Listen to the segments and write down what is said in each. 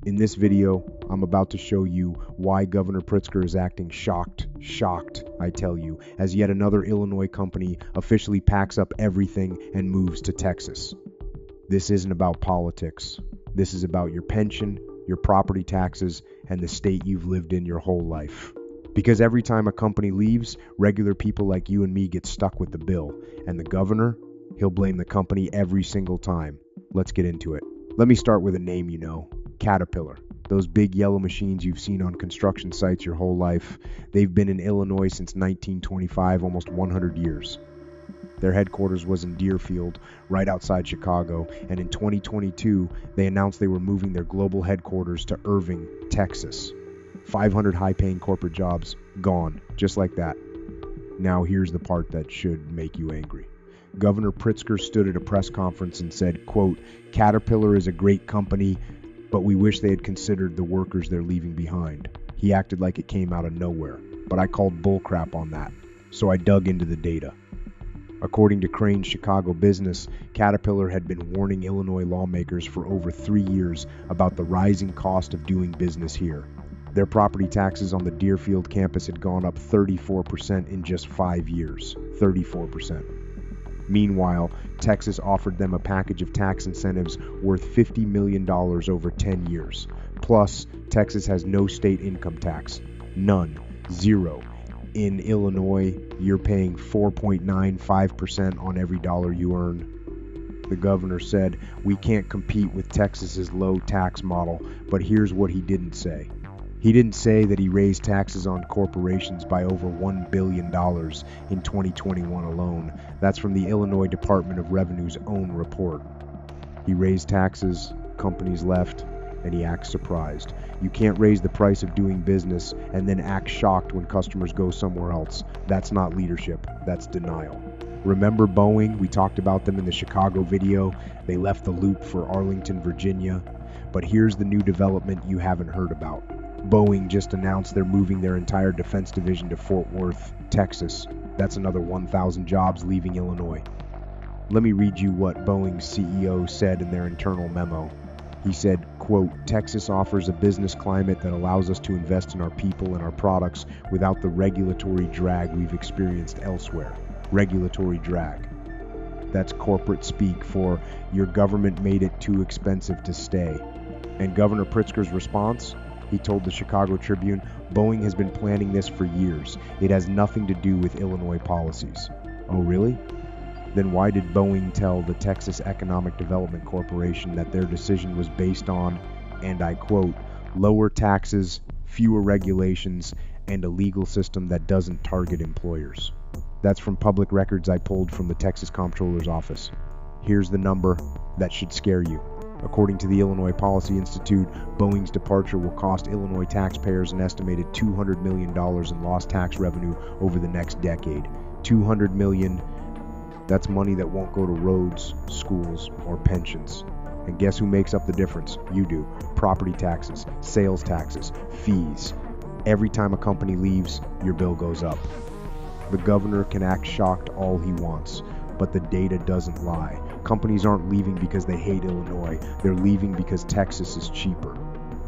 In this video, I'm about to show you why Governor Pritzker is acting shocked, I tell you, as yet another Illinois company officially packs up everything and moves to Texas. This isn't about politics. This is about your pension, your property taxes, and the state you've lived in your whole life. Because every time a company leaves, regular people like you and me get stuck with the bill. And the governor, he'll blame the company every single time. Let's get into it. Let me start with a name you know. Caterpillar. Those big yellow machines you've seen on construction sites your whole life. They've been in Illinois since 1925, almost 100 years. Their headquarters was in Deerfield, right outside Chicago, and in 2022, they announced they were moving their global headquarters to Irving, Texas. 500 high-paying corporate jobs gone, just like that. Now here's the part that should make you angry. Governor Pritzker stood at a press conference and said, quote, "Caterpillar is a great company, but we wish they had considered the workers they're leaving behind." He acted like it came out of nowhere, but I called bullcrap on that, so I dug into the data. According to Crane's Chicago Business, Caterpillar had been warning Illinois lawmakers for over 3 years about the rising cost of doing business here. Their property taxes on the Deerfield campus had gone up 34% in just 5 years. 34%. Meanwhile, Texas offered them a package of tax incentives worth $50 million over 10 years. Plus, Texas has no state income tax. None. Zero. In Illinois, you're paying 4.95% on every dollar you earn. The governor said, "We can't compete with Texas's low tax model," but here's what he didn't say. He didn't say that he raised taxes on corporations by over $1 billion in 2021 alone. That's from the Illinois Department of Revenue's own report. He raised taxes, companies left, and he acts surprised. You can't raise the price of doing business and then act shocked when customers go somewhere else. That's not leadership, that's denial. Remember Boeing? We talked about them in the Chicago video. They left the loop for Arlington, Virginia. But here's the new development you haven't heard about. Boeing just announced they're moving their entire defense division to Fort Worth, Texas. That's another 1,000 jobs leaving Illinois. Let me read you what Boeing's CEO said in their internal memo. He said, quote, "Texas offers a business climate that allows us to invest in our people and our products without the regulatory drag we've experienced elsewhere." Regulatory drag. That's corporate speak for your government made it too expensive to stay. And Governor Pritzker's response? He told the Chicago Tribune, "Boeing has been planning this for years. It has nothing to do with Illinois policies." Oh, really? Then why did Boeing tell the Texas Economic Development Corporation that their decision was based on, and I quote, "lower taxes, fewer regulations, and a legal system that doesn't target employers"? That's from public records I pulled from the Texas Comptroller's office. Here's the number that should scare you. According to the Illinois Policy Institute, Boeing's departure will cost Illinois taxpayers an estimated $200 million in lost tax revenue over the next decade. $200 million, that's money that won't go to roads, schools, or pensions. And guess who makes up the difference? You do. Property taxes, sales taxes, fees. Every time a company leaves, your bill goes up. The governor can act shocked all he wants, but the data doesn't lie. Companies aren't leaving because they hate Illinois. They're leaving because Texas is cheaper.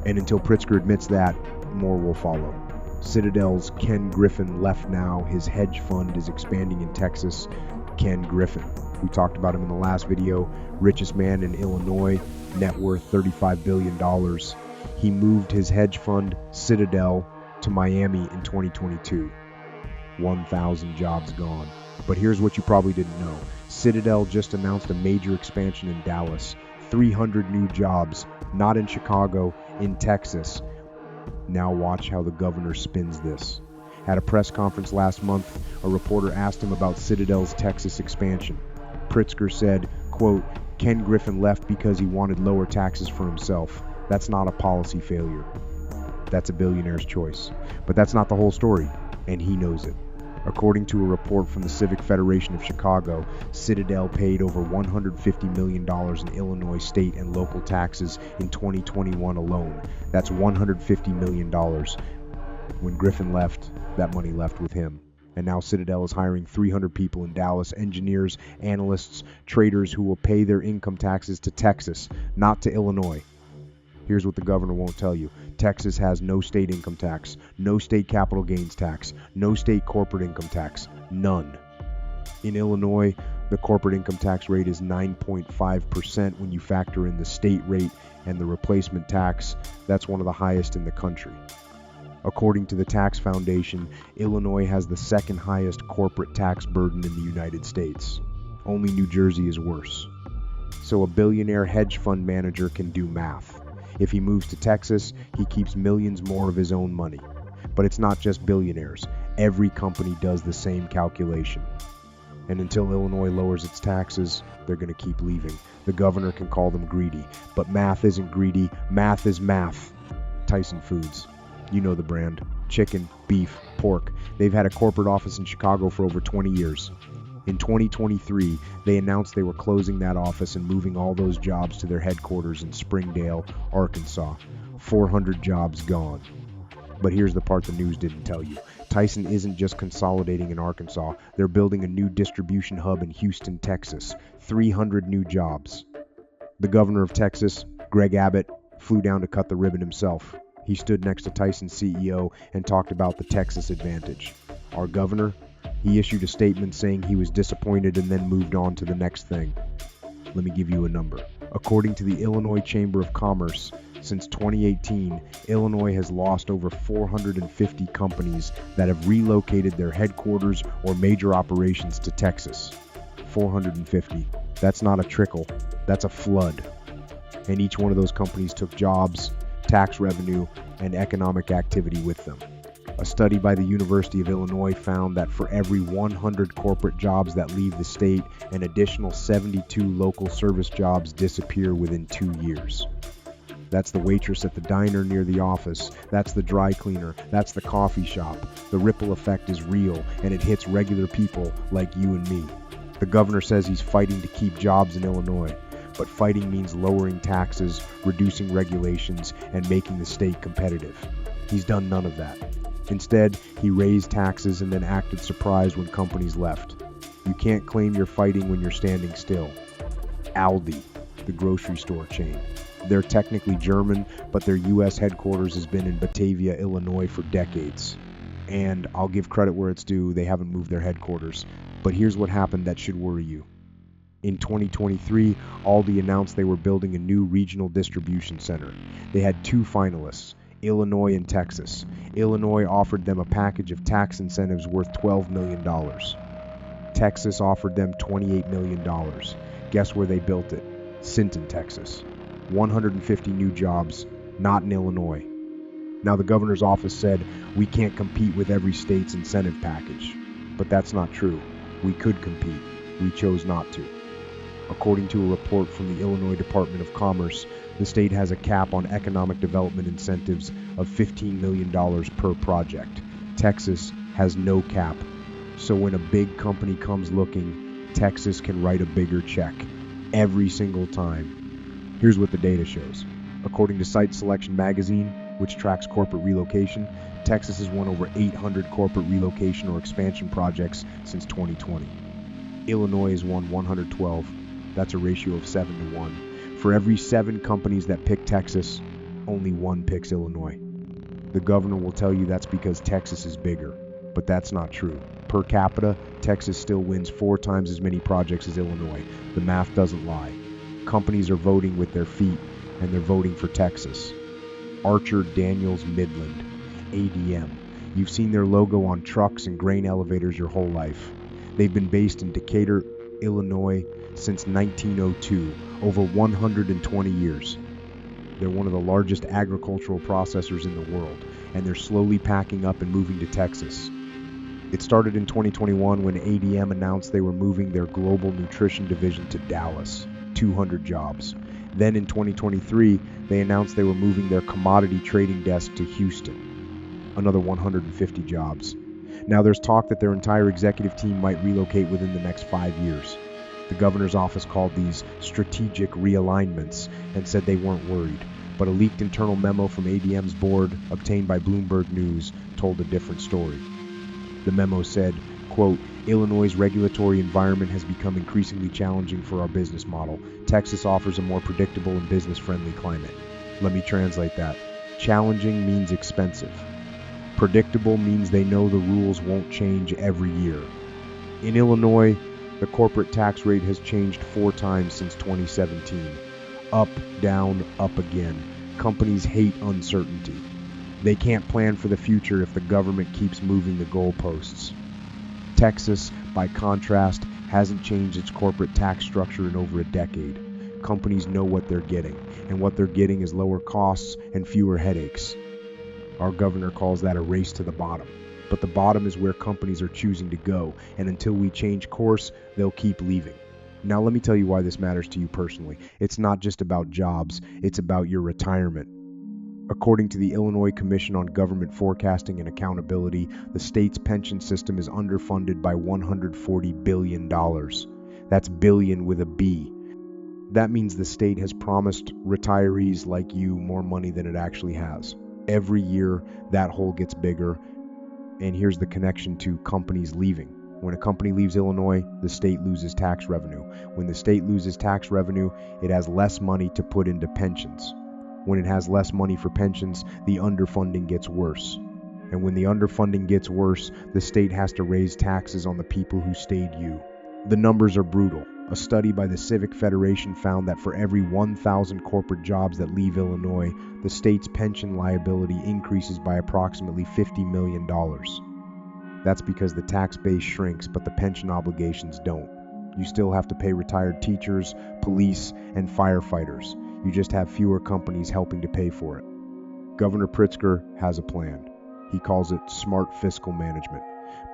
And until Pritzker admits that, more will follow. Citadel's Ken Griffin left now. His hedge fund is expanding in Texas. Ken Griffin. We talked about him in the last video. Richest man in Illinois, net worth $35 billion. He moved his hedge fund, Citadel, to Miami in 2022. 1,000 jobs gone. But here's what you probably didn't know. Citadel just announced a major expansion in Dallas. 300 new jobs, not in Chicago, in Texas. Now watch how the governor spins this. At a press conference last month, a reporter asked him about Citadel's Texas expansion. Pritzker said, quote, "Ken Griffin left because he wanted lower taxes for himself. That's not a policy failure. That's a billionaire's choice." But that's not the whole story, and he knows it. According to a report from the Civic Federation of Chicago, Citadel paid over $150 million in Illinois state and local taxes in 2021 alone. That's $150 million. When Griffin left, that money left with him. And now Citadel is hiring 300 people in Dallas, engineers, analysts, traders who will pay their income taxes to Texas, not to Illinois. Here's what the governor won't tell you. Texas has no state income tax, no state capital gains tax, no state corporate income tax, none. In Illinois, the corporate income tax rate is 9.5% when you factor in the state rate and the replacement tax. That's one of the highest in the country. According to the Tax Foundation, Illinois has the second highest corporate tax burden in the United States. Only New Jersey is worse. So a billionaire hedge fund manager can do math. If he moves to Texas, he keeps millions more of his own money. But it's not just billionaires. Every company does the same calculation. And until Illinois lowers its taxes, they're going to keep leaving. The governor can call them greedy, but math isn't greedy. Math is math. Tyson Foods. You know the brand. Chicken, beef, pork. They've had a corporate office in Chicago for over 20 years. In 2023, they announced they were closing that office and moving all those jobs to their headquarters in Springdale, Arkansas. 400 jobs gone. But here's the part the news didn't tell you. Tyson isn't just consolidating in Arkansas. They're building a new distribution hub in Houston, Texas. 300 new jobs. The governor of Texas, Greg Abbott, flew down to cut the ribbon himself. He stood next to Tyson's CEO and talked about the Texas advantage. Our governor, he issued a statement saying he was disappointed and then moved on to the next thing. Let me give you a number. According to the Illinois Chamber of Commerce, since 2018, Illinois has lost over 450 companies that have relocated their headquarters or major operations to Texas. 450. That's not a trickle, that's a flood. And each one of those companies took jobs, tax revenue, and economic activity with them. A study by the University of Illinois found that for every 100 corporate jobs that leave the state, an additional 72 local service jobs disappear within 2 years. That's the waitress at the diner near the office. That's the dry cleaner. That's the coffee shop. The ripple effect is real, and it hits regular people like you and me. The governor says he's fighting to keep jobs in Illinois, but fighting means lowering taxes, reducing regulations, and making the state competitive. He's done none of that. Instead, he raised taxes and then acted surprised when companies left. You can't claim you're fighting when you're standing still. Aldi, the grocery store chain. They're technically German, but their U.S. headquarters has been in Batavia, Illinois for decades. And I'll give credit where it's due, they haven't moved their headquarters. But here's what happened that should worry you. In 2023, Aldi announced they were building a new regional distribution center. They had 2 finalists, Illinois and Texas. Illinois offered them a package of tax incentives worth $12 million. Texas offered them $28 million. Guess where they built it? Sinton, Texas. 150 new jobs, not in Illinois. Now the governor's office said, we can't compete with every state's incentive package. But that's not true. We could compete. We chose not to. According to a report from the Illinois Department of Commerce, the state has a cap on economic development incentives of $15 million per project. Texas has no cap. So when a big company comes looking, Texas can write a bigger check every single time. Here's what the data shows. According to Site Selection Magazine, which tracks corporate relocation, Texas has won over 800 corporate relocation or expansion projects since 2020. Illinois has won 112. That's a ratio of 7 to 1. For every 7 companies that pick Texas, only 1 picks Illinois. The governor will tell you that's because Texas is bigger, but that's not true. Per capita, Texas still wins 4 times as many projects as Illinois. The math doesn't lie. Companies are voting with their feet, and they're voting for Texas. Archer Daniels Midland, ADM. You've seen their logo on trucks and grain elevators your whole life. They've been based in Decatur, Illinois since 1902, over 120 years. They're one of the largest agricultural processors in the world, and they're slowly packing up and moving to Texas. It started in 2021 when ADM announced they were moving their global nutrition division to Dallas, 200 jobs. Then in 2023, they announced they were moving their commodity trading desk to Houston, another 150 jobs. Now there's talk that their entire executive team might relocate within the next 5 years. The governor's office called these strategic realignments and said they weren't worried. But a leaked internal memo from ADM's board, obtained by Bloomberg News, told a different story. The memo said, quote, Illinois' regulatory environment has become increasingly challenging for our business model. Texas offers a more predictable and business-friendly climate. Let me translate that. Challenging means expensive. Predictable means they know the rules won't change every year. In Illinois, the corporate tax rate has changed 4 times since 2017. Up, down, up again. Companies hate uncertainty. They can't plan for the future if the government keeps moving the goalposts. Texas, by contrast, hasn't changed its corporate tax structure in over a decade. Companies know what they're getting, and what they're getting is lower costs and fewer headaches. Our governor calls that a race to the bottom. But the bottom is where companies are choosing to go, and until we change course, they'll keep leaving. Now let me tell you why this matters to you personally. It's not just about jobs, it's about your retirement. According to the Illinois Commission on Government Forecasting and Accountability, the state's pension system is underfunded by $140 billion. That's billion with a B. That means the state has promised retirees like you more money than it actually has. Every year, that hole gets bigger, and here's the connection to companies leaving. When a company leaves Illinois, the state loses tax revenue. When the state loses tax revenue, it has less money to put into pensions. When it has less money for pensions, the underfunding gets worse. And when the underfunding gets worse, the state has to raise taxes on the people who stayed you. The numbers are brutal. A study by the Civic Federation found that for every 1,000 corporate jobs that leave Illinois, the state's pension liability increases by approximately $50 million. That's because the tax base shrinks, but the pension obligations don't. You still have to pay retired teachers, police, and firefighters. You just have fewer companies helping to pay for it. Governor Pritzker has a plan. He calls it smart fiscal management.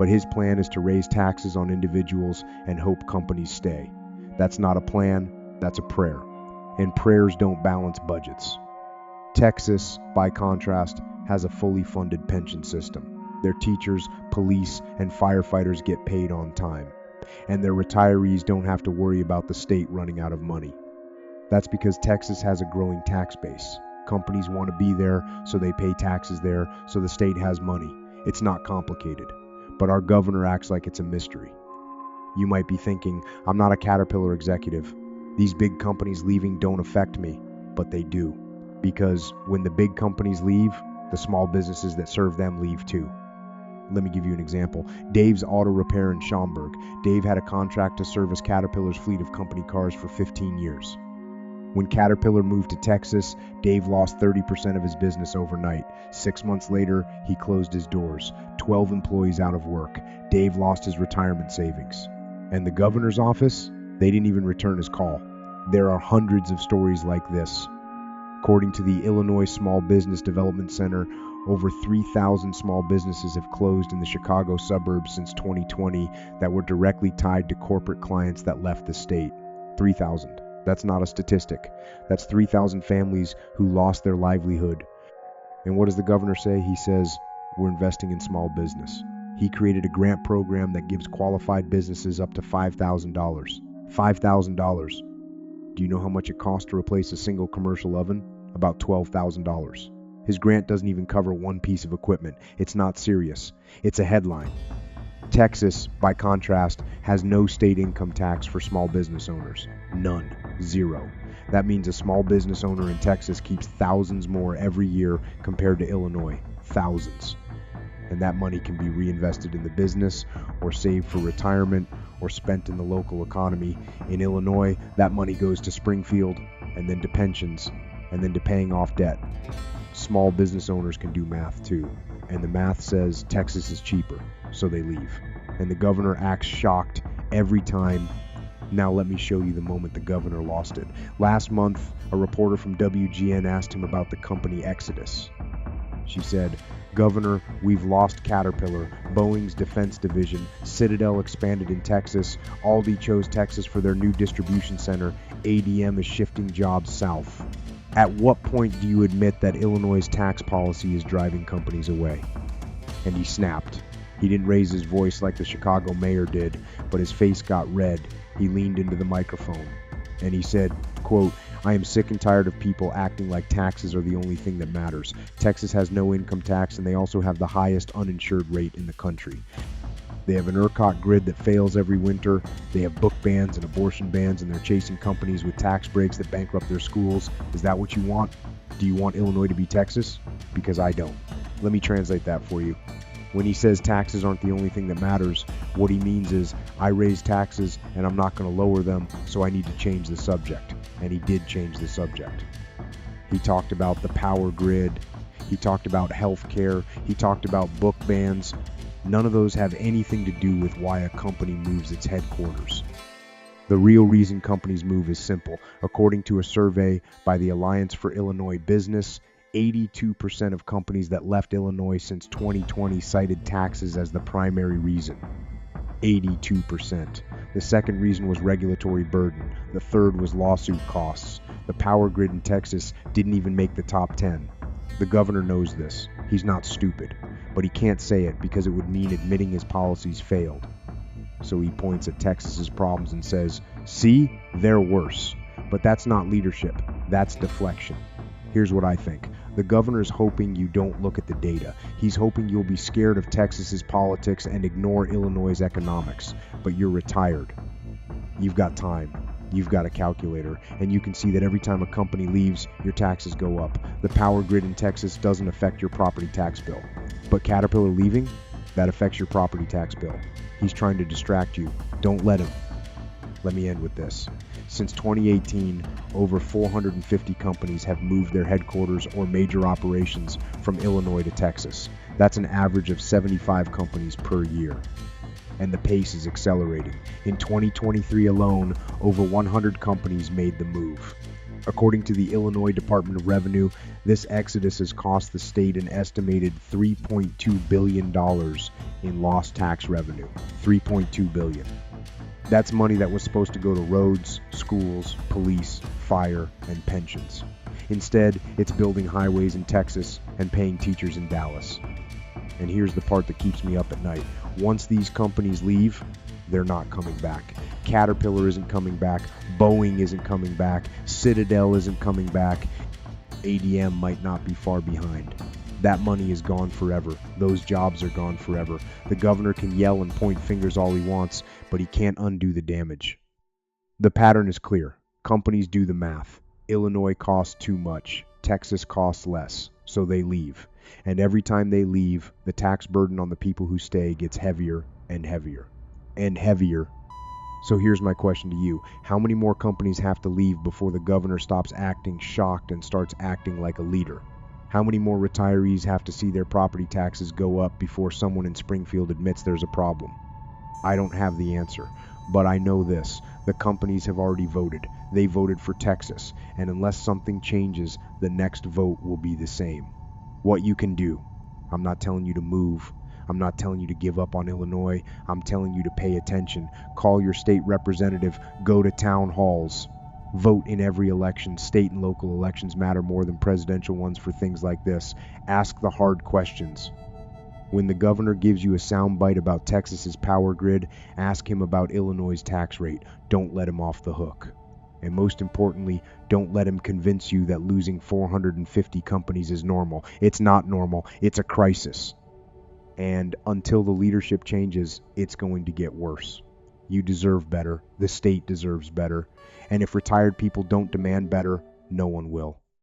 But his plan is to raise taxes on individuals and hope companies stay. That's not a plan, that's a prayer. And prayers don't balance budgets. Texas, by contrast, has a fully funded pension system. Their teachers, police, and firefighters get paid on time. And their retirees don't have to worry about the state running out of money. That's because Texas has a growing tax base. Companies want to be there, so they pay taxes there, so the state has money. It's not complicated. But our governor acts like it's a mystery. You might be thinking, I'm not a Caterpillar executive. These big companies leaving don't affect me, but they do. Because when the big companies leave, the small businesses that serve them leave too. Let me give you an example. Dave's Auto Repair in Schaumburg. Dave had a contract to service Caterpillar's fleet of company cars for 15 years. When Caterpillar moved to Texas, Dave lost 30% of his business overnight. 6 months later, he closed his doors. 12 employees out of work. Dave lost his retirement savings. And the governor's office? They didn't even return his call. There are hundreds of stories like this. According to the Illinois Small Business Development Center, over 3,000 small businesses have closed in the Chicago suburbs since 2020 that were directly tied to corporate clients that left the state. 3,000. That's not a statistic. That's 3,000 families who lost their livelihood. And what does the governor say? He says, we're investing in small business. He created a grant program that gives qualified businesses up to $5,000. $5,000. Do you know how much it costs to replace a single commercial oven? About $12,000. His grant doesn't even cover one piece of equipment. It's not serious. It's a headline. Texas, by contrast, has no state income tax for small business owners. None. Zero. That means a small business owner in Texas keeps thousands more every year compared to Illinois. Thousands. And that money can be reinvested in the business, or saved for retirement, or spent in the local economy. In Illinois, that money goes to Springfield, and then to pensions, and then to paying off debt. Small business owners can do math too, and the math says Texas is cheaper, so they leave. And the governor acts shocked every time. Now let me show you the moment the governor lost it. Last month, a reporter from WGN asked him about the company exodus. She said, Governor, we've lost Caterpillar, Boeing's defense division, Citadel expanded in Texas, Aldi chose Texas for their new distribution center, ADM is shifting jobs south. At what point do you admit that Illinois' tax policy is driving companies away? And he snapped. He didn't raise his voice like the Chicago mayor did, but his face got red. He leaned into the microphone, and he said, quote, I am sick and tired of people acting like taxes are the only thing that matters. Texas has no income tax, and they also have the highest uninsured rate in the country. They have an ERCOT grid that fails every winter. They have book bans and abortion bans, and they're chasing companies with tax breaks that bankrupt their schools. Is that what you want? Do you want Illinois to be Texas? Because I don't. Let me translate that for you. When he says taxes aren't the only thing that matters, what he means is I raise taxes and I'm not going to lower them, so I need to change the subject. And he did change the subject. He talked about the power grid. He talked about health care. He talked about book bans. None of those have anything to do with why a company moves its headquarters. The real reason companies move is simple. According to a survey by the Alliance for Illinois Business, 82% of companies that left Illinois since 2020 cited taxes as the primary reason. 82%. The second reason was regulatory burden. The third was lawsuit costs. The power grid in Texas didn't even make the top 10. The governor knows this. He's not stupid, but he can't say it because it would mean admitting his policies failed. So he points at Texas's problems and says, "See, they're worse." But that's not leadership. That's deflection. Here's what I think. The governor's hoping you don't look at the data. He's hoping you'll be scared of Texas's politics and ignore Illinois' economics. But you're retired. You've got time. You've got a calculator, and you can see that every time a company leaves, your taxes go up. The power grid in Texas doesn't affect your property tax bill. But Caterpillar leaving, that affects your property tax bill. He's trying to distract you. Don't let him. Let me end with this. Since 2018, over 450 companies have moved their headquarters or major operations from Illinois to Texas. That's an average of 75 companies per year. And the pace is accelerating. In 2023 alone, over 100 companies made the move. According to the Illinois Department of Revenue, this exodus has cost the state an estimated $3.2 billion in lost tax revenue. $3.2 billion. That's money that was supposed to go to roads, schools, police, fire, and pensions. Instead, it's building highways in Texas and paying teachers in Dallas. And here's the part that keeps me up at night. Once these companies leave, they're not coming back. Caterpillar isn't coming back. Boeing isn't coming back. Citadel isn't coming back. ADM might not be far behind. That money is gone forever. Those jobs are gone forever. The governor can yell and point fingers all he wants, but he can't undo the damage. The pattern is clear. Companies do the math. Illinois costs too much. Texas costs less. So they leave. And every time they leave, the tax burden on the people who stay gets heavier and heavier and heavier. So here's my question to you. How many more companies have to leave before the governor stops acting shocked and starts acting like a leader? How many more retirees have to see their property taxes go up before someone in Springfield admits there's a problem? I don't have the answer, but I know this. The companies have already voted. They voted for Texas, and unless something changes, the next vote will be the same. What you can do. I'm not telling you to move. I'm not telling you to give up on Illinois. I'm telling you to pay attention. Call your state representative. Go to town halls. Vote in every election. State and local elections matter more than presidential ones for things like this. Ask the hard questions. When the governor gives you a soundbite about Texas's power grid, ask him about Illinois' tax rate. Don't let him off the hook. And most importantly, don't let him convince you that losing 450 companies is normal. It's not normal. It's a crisis. And until the leadership changes, it's going to get worse. You deserve better. The state deserves better. And if retired people don't demand better, no one will.